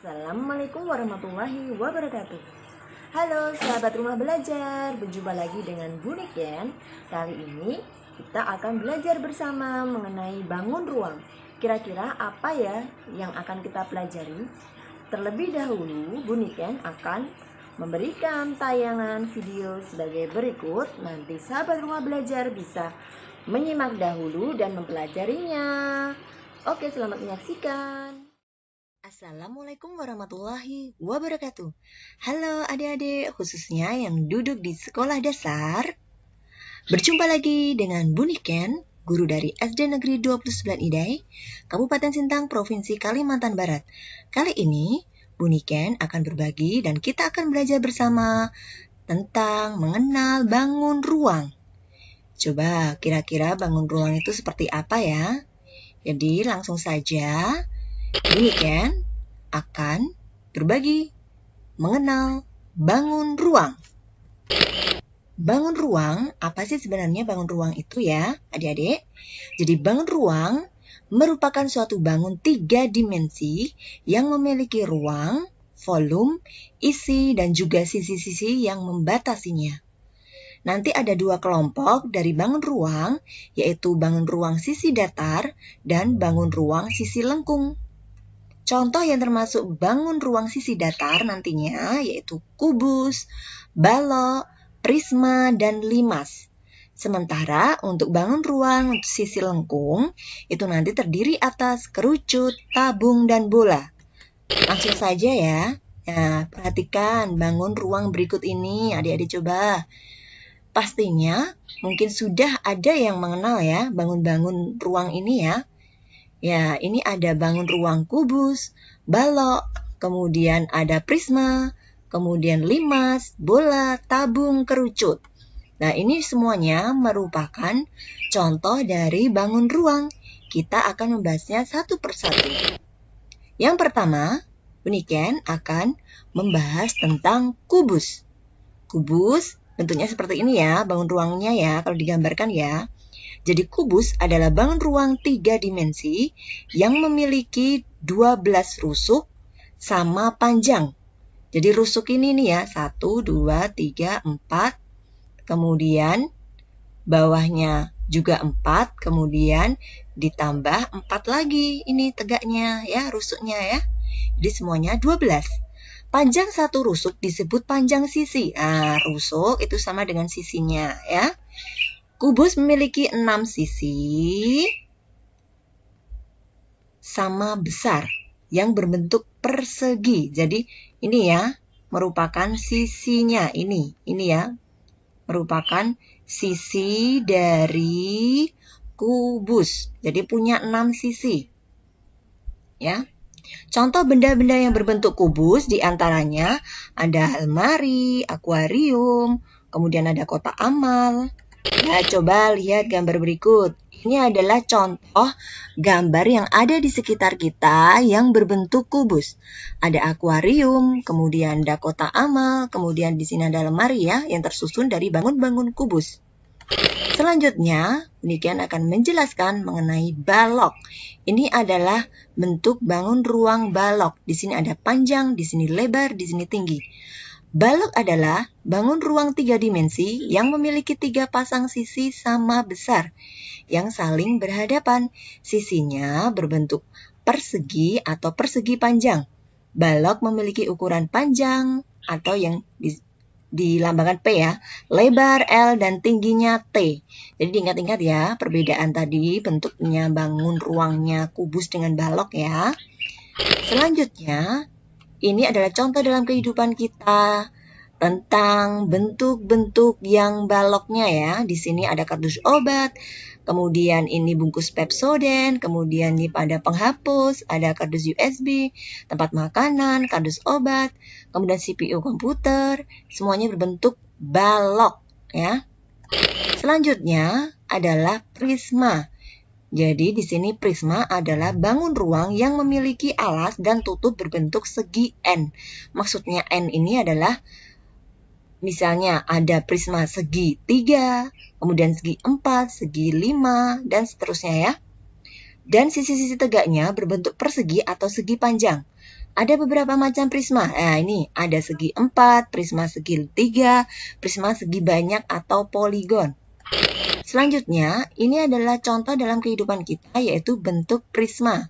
Assalamualaikum warahmatullahi wabarakatuh. Halo sahabat rumah belajar, berjumpa lagi dengan Bu Niken. Kali ini kita akan belajar bersama mengenai bangun ruang. Kira-kira apa ya yang akan kita pelajari? Terlebih dahulu Bu Niken akan memberikan tayangan video sebagai berikut. Nanti sahabat rumah belajar bisa menyimak dahulu dan mempelajarinya. Oke, selamat menyaksikan. Assalamualaikum warahmatullahi wabarakatuh. Halo adik-adik, khususnya yang duduk di sekolah dasar. Berjumpa lagi dengan Bu Niken, guru dari SD Negeri 29 Idai, Kabupaten Sintang, Provinsi Kalimantan Barat. Kali ini, Bu Niken akan berbagi dan kita akan belajar bersama tentang mengenal bangun ruang. Coba kira-kira bangun ruang itu seperti apa ya? Jadi langsung saja, Bu Niken akan berbagi mengenal bangun ruang. Bangun ruang, apa sih sebenarnya bangun ruang itu ya, adik-adik? Jadi bangun ruang merupakan suatu bangun 3 dimensi yang memiliki ruang, volume, isi, dan juga sisi-sisi yang membatasinya. Nanti ada 2 kelompok dari bangun ruang, yaitu bangun ruang sisi datar dan bangun ruang sisi lengkung. Contoh yang termasuk bangun ruang sisi datar nantinya yaitu kubus, balok, prisma, dan limas. Sementara untuk bangun ruang sisi lengkung itu nanti terdiri atas kerucut, tabung, dan bola. Langsung saja ya. Nah, perhatikan bangun ruang berikut ini, adik-adik coba. Pastinya mungkin sudah ada yang mengenal ya bangun-bangun ruang ini ya. Ya, ini ada bangun ruang kubus, balok, kemudian ada prisma, kemudian limas, bola, tabung, kerucut. Nah, ini semuanya merupakan contoh dari bangun ruang. Kita akan membahasnya satu persatu. Yang pertama, Bu Niken akan membahas tentang kubus. Kubus bentuknya seperti ini ya, bangun ruangnya ya, kalau digambarkan ya. Jadi kubus adalah bangun ruang 3 dimensi yang memiliki 12 rusuk sama panjang. Jadi rusuk ini nih ya, 1, 2, 3, 4. Kemudian bawahnya juga 4, kemudian ditambah 4 lagi ini tegaknya ya, rusuknya ya. Jadi semuanya 12. Panjang satu rusuk disebut panjang sisi. Nah, rusuk itu sama dengan sisinya ya. Kubus memiliki 6 sisi sama besar yang berbentuk persegi. Jadi ini ya merupakan sisinya ini ya merupakan sisi dari kubus. Jadi punya 6 sisi. Ya. Contoh benda-benda yang berbentuk kubus diantaranya ada almari, akuarium, kemudian ada kotak amal. Nah, coba lihat gambar berikut. Ini adalah contoh gambar yang ada di sekitar kita yang berbentuk kubus. Ada akuarium, kemudian ada kotak amal, kemudian di sini ada lemari ya, yang tersusun dari bangun-bangun kubus. Selanjutnya, Niken akan menjelaskan mengenai balok. Ini adalah bentuk bangun ruang balok. Di sini ada panjang, di sini lebar, di sini tinggi. Balok adalah bangun ruang 3 dimensi yang memiliki 3 pasang sisi sama besar yang saling berhadapan. Sisinya berbentuk persegi atau persegi panjang. Balok memiliki ukuran panjang atau yang dilambangkan P ya, lebar L dan tingginya T. Jadi diingat-ingat ya perbedaan tadi bentuknya bangun ruangnya kubus dengan balok ya. Selanjutnya, ini adalah contoh dalam kehidupan kita tentang bentuk-bentuk yang baloknya ya. Di sini ada kardus obat, kemudian ini bungkus Pepsodent, kemudian ini ada penghapus, ada kardus USB, tempat makanan, kardus obat, kemudian CPU komputer, semuanya berbentuk balok ya. Selanjutnya adalah prisma. Jadi di sini prisma adalah bangun ruang yang memiliki alas dan tutup berbentuk segi N. Maksudnya N ini adalah misalnya ada prisma segi 3, kemudian segi 4, segi 5, dan seterusnya ya. Dan sisi-sisi tegaknya berbentuk persegi atau segi panjang. Ada beberapa macam prisma. Nah, ini ada segi 4, prisma segi 3, prisma segi banyak atau poligon. Selanjutnya, ini adalah contoh dalam kehidupan kita, yaitu bentuk prisma.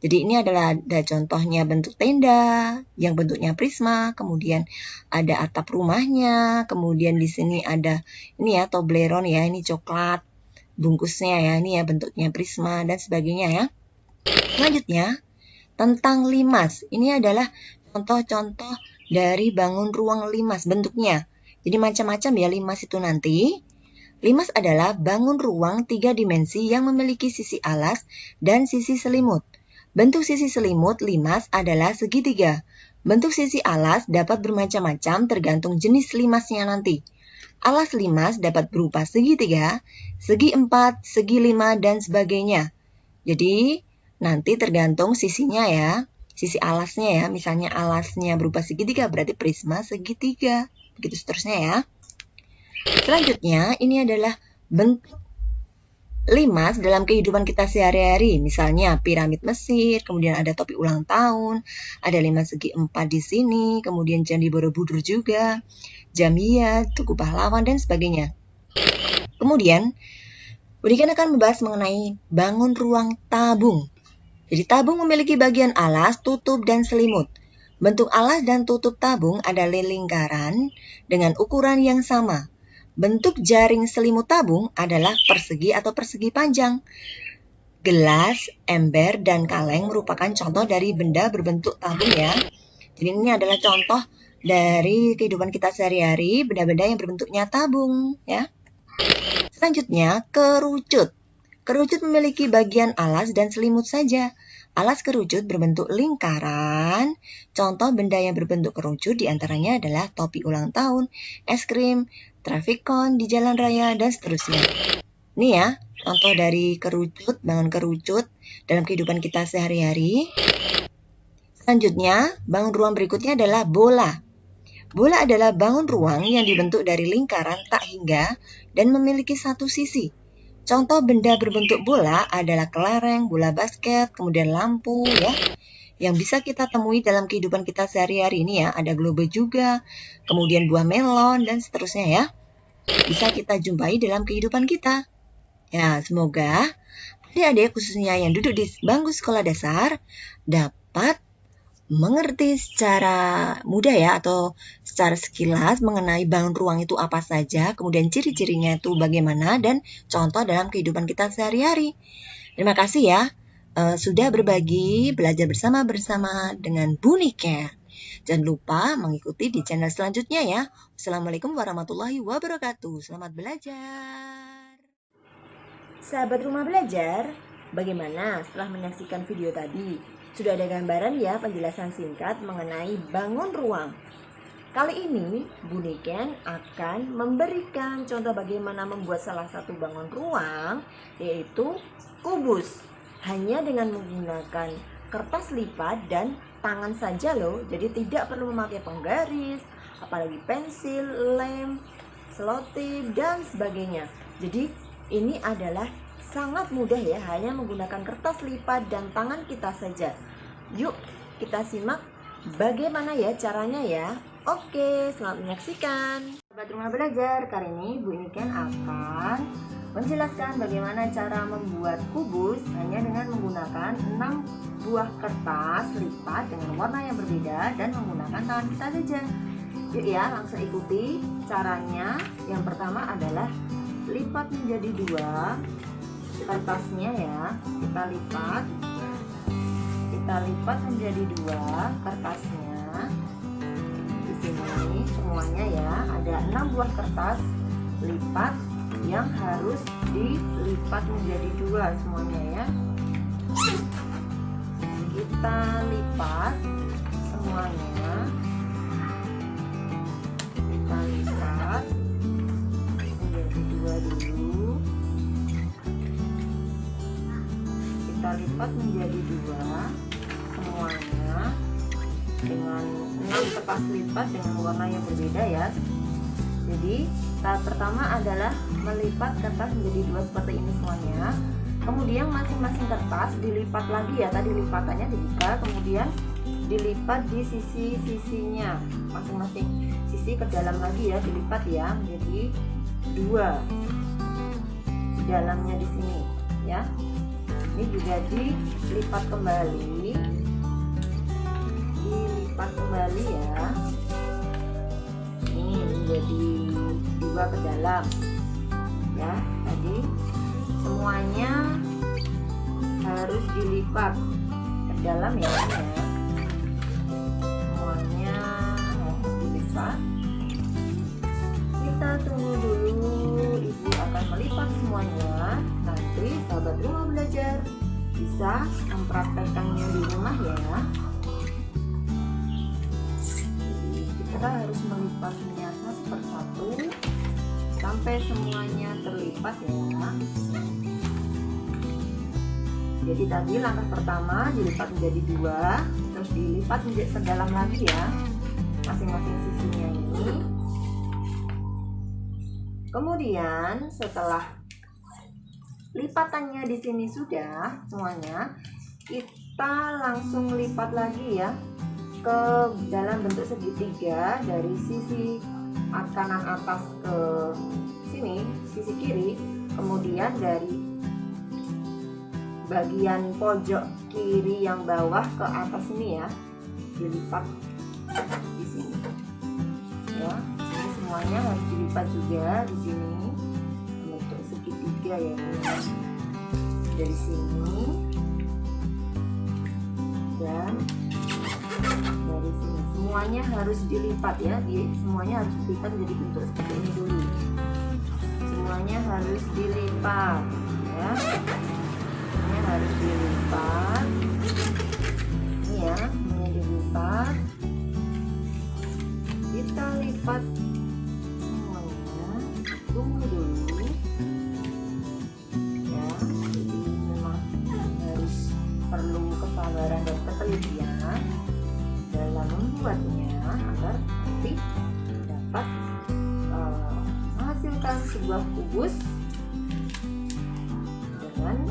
Jadi ini adalah ada contohnya bentuk tenda yang bentuknya prisma, kemudian ada atap rumahnya, kemudian di sini ada ini ya Toblerone ya, ini coklat bungkusnya ya, ini ya bentuknya prisma dan sebagainya ya. Selanjutnya, tentang limas. Ini adalah contoh-contoh dari bangun ruang limas bentuknya. Jadi macam-macam ya limas itu nanti. Limas adalah bangun ruang 3 dimensi yang memiliki sisi alas dan sisi selimut. Bentuk sisi selimut limas adalah segitiga. Bentuk sisi alas dapat bermacam-macam tergantung jenis limasnya nanti. Alas limas dapat berupa segitiga, segi 4, segi 5, dan sebagainya. Jadi, nanti tergantung sisinya ya. Sisi alasnya ya, misalnya alasnya berupa segitiga berarti prisma segitiga. Begitu seterusnya ya. Selanjutnya, ini adalah bentuk limas dalam kehidupan kita sehari-hari, misalnya piramid Mesir, kemudian ada topi ulang tahun, ada limas segi 4 di sini, kemudian Candi Borobudur juga, Jamia, Tugu Pahlawan, dan sebagainya. Kemudian, Buniken akan membahas mengenai bangun ruang tabung. Jadi tabung memiliki bagian alas, tutup, dan selimut. Bentuk alas dan tutup tabung adalah lingkaran dengan ukuran yang sama. Bentuk jaring selimut tabung adalah persegi atau persegi panjang. Gelas, ember, dan kaleng merupakan contoh dari benda berbentuk tabung ya. Jadi ini adalah contoh dari kehidupan kita sehari-hari, benda-benda yang berbentuknya tabung ya. Selanjutnya, kerucut. Kerucut memiliki bagian alas dan selimut saja. Alas kerucut berbentuk lingkaran. Contoh benda yang berbentuk kerucut diantaranya adalah topi ulang tahun, es krim, trafikon di jalan raya, dan seterusnya. Ini ya, contoh dari kerucut, bangun kerucut dalam kehidupan kita sehari-hari. Selanjutnya, bangun ruang berikutnya adalah bola. Bola adalah bangun ruang yang dibentuk dari lingkaran tak hingga dan memiliki satu sisi. Contoh benda berbentuk bola adalah kelereng, bola basket, kemudian lampu ya. Yang bisa kita temui dalam kehidupan kita sehari-hari ini ya, ada globe juga, kemudian buah melon, dan seterusnya ya. Bisa kita jumpai dalam kehidupan kita. Ya, semoga adik-adik khususnya yang duduk di bangku sekolah dasar dapat mengerti secara mudah ya, atau secara sekilas mengenai bangun ruang itu apa saja, kemudian ciri-cirinya itu bagaimana, dan contoh dalam kehidupan kita sehari-hari. Terima kasih ya. Sudah berbagi, belajar bersama dengan Buniken. Jangan lupa mengikuti di channel selanjutnya ya. Assalamualaikum warahmatullahi wabarakatuh. Selamat belajar. Sahabat Rumah Belajar, bagaimana setelah menyaksikan video tadi? Sudah ada gambaran ya penjelasan singkat mengenai bangun ruang. Kali ini Buniken akan memberikan contoh bagaimana membuat salah satu bangun ruang, yaitu kubus. Hanya dengan menggunakan kertas lipat dan tangan saja loh. Jadi tidak perlu memakai penggaris, apalagi pensil, lem, selotip, dan sebagainya. Jadi ini adalah sangat mudah ya, hanya menggunakan kertas lipat dan tangan kita saja. Yuk kita simak bagaimana ya caranya ya. Oke, selamat menyaksikan. Sahabat Rumah Belajar, kali ini Buniken akan menjelaskan bagaimana cara membuat kubus hanya dengan menggunakan 6 buah kertas lipat dengan warna yang berbeda dan menggunakan tangan kita saja. Yuk ya, langsung ikuti caranya. Yang pertama adalah lipat menjadi 2 kertasnya ya. Kita lipat menjadi 2 kertasnya. Di sini semuanya ya, ada 6 buah kertas lipat yang harus dilipat menjadi 2 semuanya ya. Kita lipat semuanya. Kita lipat menjadi 2 dulu. Kita lipat menjadi 2 semuanya dengan 6 kertas lipat dengan warna yang berbeda ya. Jadi tahap pertama adalah melipat kertas menjadi 2 seperti ini semuanya. Kemudian masing-masing kertas dilipat lagi ya, tadi lipatannya 3, kemudian dilipat di sisi-sisinya masing-masing sisi ke dalam lagi ya, dilipat ya, jadi 2 di dalamnya di sini ya. Ini juga dilipat kembali, ya. Ini menjadi 2 ke dalam ya. Tadi semuanya harus dilipat ke dalam ya, semuanya harus dilipat. Kita tunggu dulu, ibu akan melipat semuanya. Nanti sahabat rumah belajar bisa mempraktekkannya di rumah ya. Jadi kita harus melipatnya satu persatu sampai semuanya terlipat ya. Jadi tadi langkah pertama dilipat menjadi 2, terus dilipat menjadi ke dalam lagi ya, masing-masing sisinya ini. Kemudian setelah lipatannya di sini sudah semuanya, kita langsung lipat lagi ya ke dalam bentuk segitiga dari sisi kanan atas ke sini, sisi kiri. Kemudian dari bagian pojok kiri yang bawah ke atas ini ya, dilipat di sini ya. Ini semuanya harus dilipat juga di sini bentuk segitiga ya, ini dari sini dan dari sini semuanya harus dilipat ya. Semuanya harus dilipat menjadi bentuk seperti ini dulu, semuanya harus dilipat ya. Harus dilipat ini ya, ini dilipat, kita lipat semuanya. Tunggu dulu ya, jadi memang harus perlu kesabaran dan ketelitian dalam membuatnya agar nanti dapat menghasilkan sebuah kubus dengan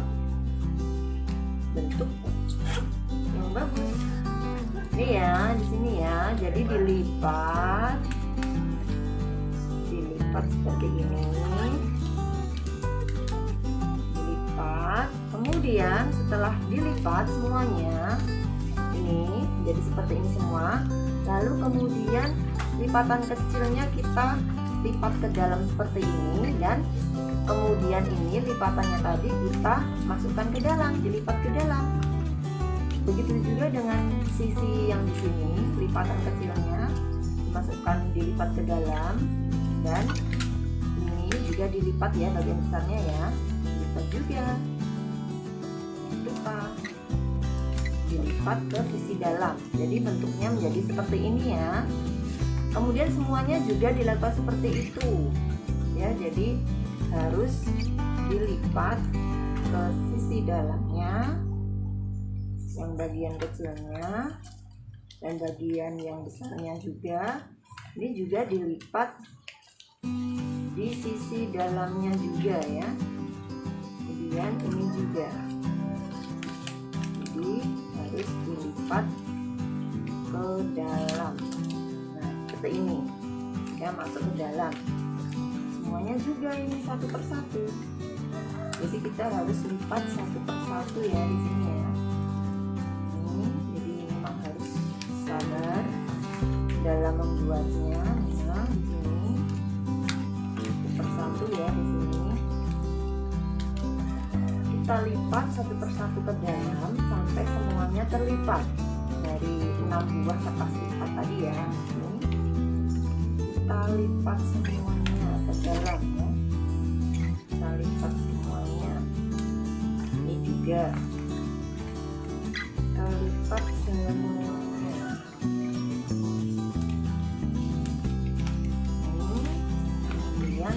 bentuk yang bagus. Ini ya, di sini ya. Jadi dilipat seperti ini. Dilipat. Kemudian setelah dilipat semuanya ini jadi seperti ini semua. Lalu kemudian lipatan kecilnya kita lipat ke dalam seperti ini, dan kemudian ini lipatannya tadi kita masukkan ke dalam, dilipat ke dalam. Begitu juga dengan sisi yang di sini, lipatan kecilnya dimasukkan, dilipat ke dalam, dan ini juga dilipat ya, bagian besarnya ya, dilipat juga. Dilipat ke sisi dalam. Jadi bentuknya menjadi seperti ini ya. Kemudian semuanya juga dilakukan seperti itu. Ya, jadi harus dilipat ke sisi dalamnya, yang bagian kecilnya dan bagian yang besarnya juga. Ini juga dilipat di sisi dalamnya juga ya. Kemudian ini juga, jadi harus dilipat ke dalam. Nah, seperti ini ya, masuk ke dalam. Semuanya juga ini satu persatu. Jadi kita harus lipat satu persatu ya di sini ya. Ini jadi memang harus sabar dalam membuatnya. Nah, di sini satu persatu ya, di sini kita lipat satu persatu ke dalam sampai semuanya terlipat dari 6 buah kertas lipat tadi ya. Ini kita lipat semuanya ke dalam ya, kita lipat semuanya. Ini juga kita lipat semuanya. Ini kemudian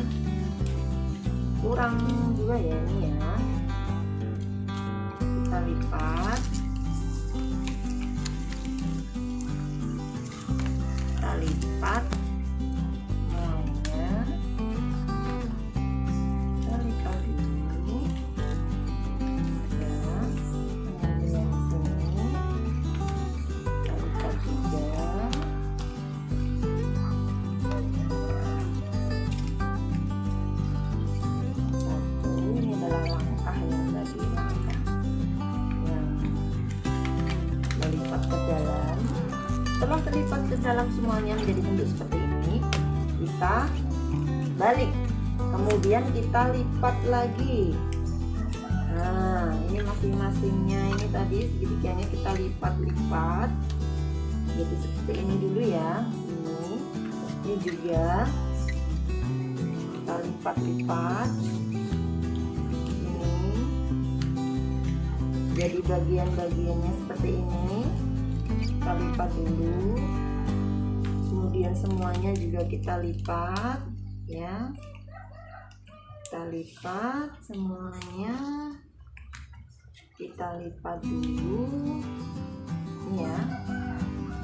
kurang juga ya ini ya, kita lipat, semuanya, kita lipat ini ya, kemudian sini kita lipat terlipat ke dalam semuanya menjadi bentuk seperti ini, kita balik, kemudian kita lipat lagi. Nah, ini masing-masingnya ini tadi segitiganya kita lipat-lipat. Jadi seperti ini dulu ya. Ini juga kita lipat-lipat. Ini jadi bagian-bagiannya seperti ini. Kita lipat dulu. Kemudian semuanya juga kita lipat, ya. Kita lipat semuanya. Kita lipat dulu. Ini ya.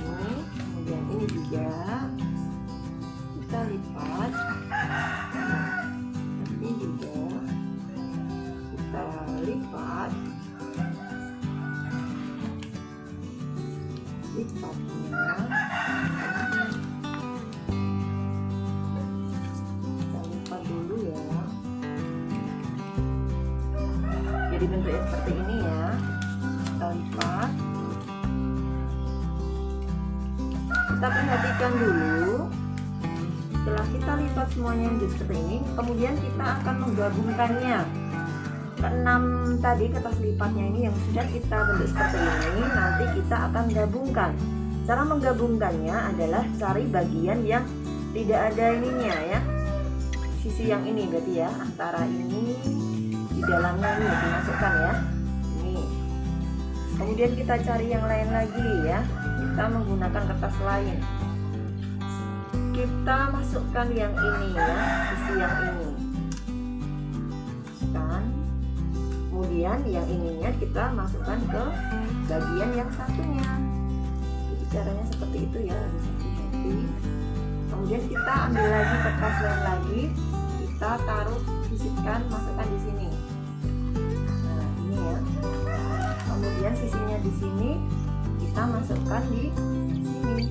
Ini, kemudian ini juga kita lipat. Ini juga kita lipat. Lipatnya kita lipat dulu ya. Jadi bentuknya seperti ini ya. Kita lipat. Kita perhatikan dulu. Setelah kita lipat semuanya jadi seperti ini, kemudian kita akan menggabungkannya. Keenam tadi kertas lipatnya ini yang sudah kita bentuk seperti ini, nanti kita akan gabungkan. Cara menggabungkannya adalah cari bagian yang tidak ada ininya ya, sisi yang ini berarti ya, antara ini di dalamnya ini dimasukkan ya. Ini. Kemudian kita cari yang lain lagi ya. Kita menggunakan kertas lain. Kita masukkan yang ini ya, sisi yang ini. Masukkan. Kemudian yang ininya kita masukkan ke bagian yang satunya. Jadi caranya seperti itu ya, harus hati-hati. Kemudian kita ambil lagi kertas lain lagi, kita taruh, sisipkan, masukkan di sini. Nah ini ya. Kemudian sisinya di sini kita masukkan di sini.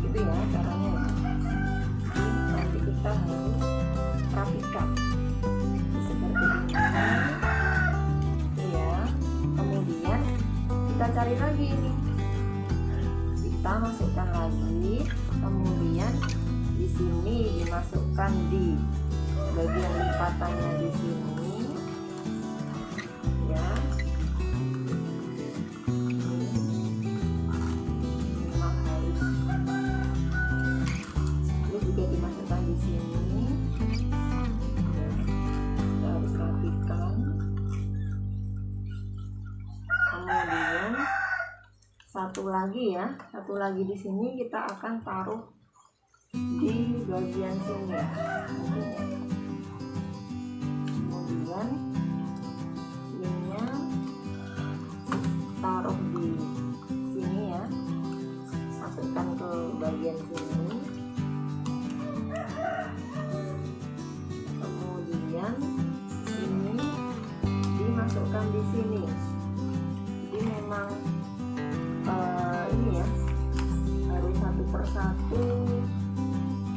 Gitu ya caranya. Jadi nanti kita harus rapikan. Seperti ini. Ya. Kemudian kita cari lagi ini. Kita masukkan lagi. Kemudian di sini dimasukkan di bagian lipatannya di sini. Ya. Dimasukkan di sini. Kita harus rapikan. Kemudian satu lagi di sini kita akan taruh di bagian sini. Kemudian ininya taruh di sini ya. Masukkan ke bagian sini. Kemudian ini dimasukkan di sini. Jadi memang ini ya, harus satu persatu,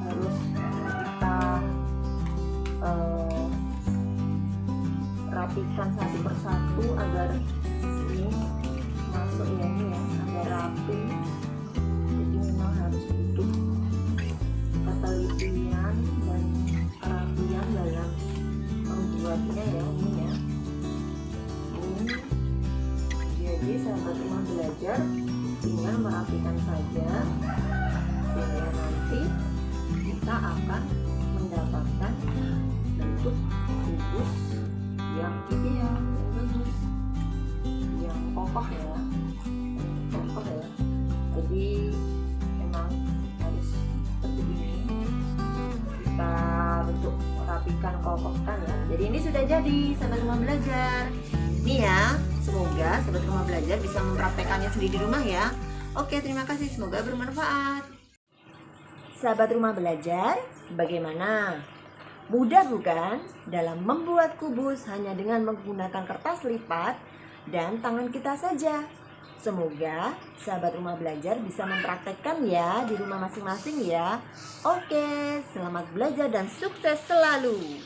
harus kita rapikan satu persatu agar ini masuk ya, ini ya, agar rapi. Jadi memang harus butuh ketelitian dan kerapian dalam membuatnya ya, ini ya. Jadi sahabat rumah belajar tinggal merapikan saja, sehingga nanti kita akan mendapatkan bentuk kubus yang ideal, yang bagus, yang kokoh ya, Jadi memang harus seperti ini, kita bentuk rapikan, kokohkan ya. Jadi ini sudah jadi sahabat rumah belajar. Ini ya, semoga sahabat rumah belajar bisa mempraktekannya sendiri di rumah ya. Oke, terima kasih, semoga bermanfaat. Sahabat rumah belajar, bagaimana? Mudah bukan dalam membuat kubus hanya dengan menggunakan kertas lipat dan tangan kita saja. Semoga sahabat rumah belajar bisa mempraktekkan ya di rumah masing-masing ya. Oke, selamat belajar dan sukses selalu.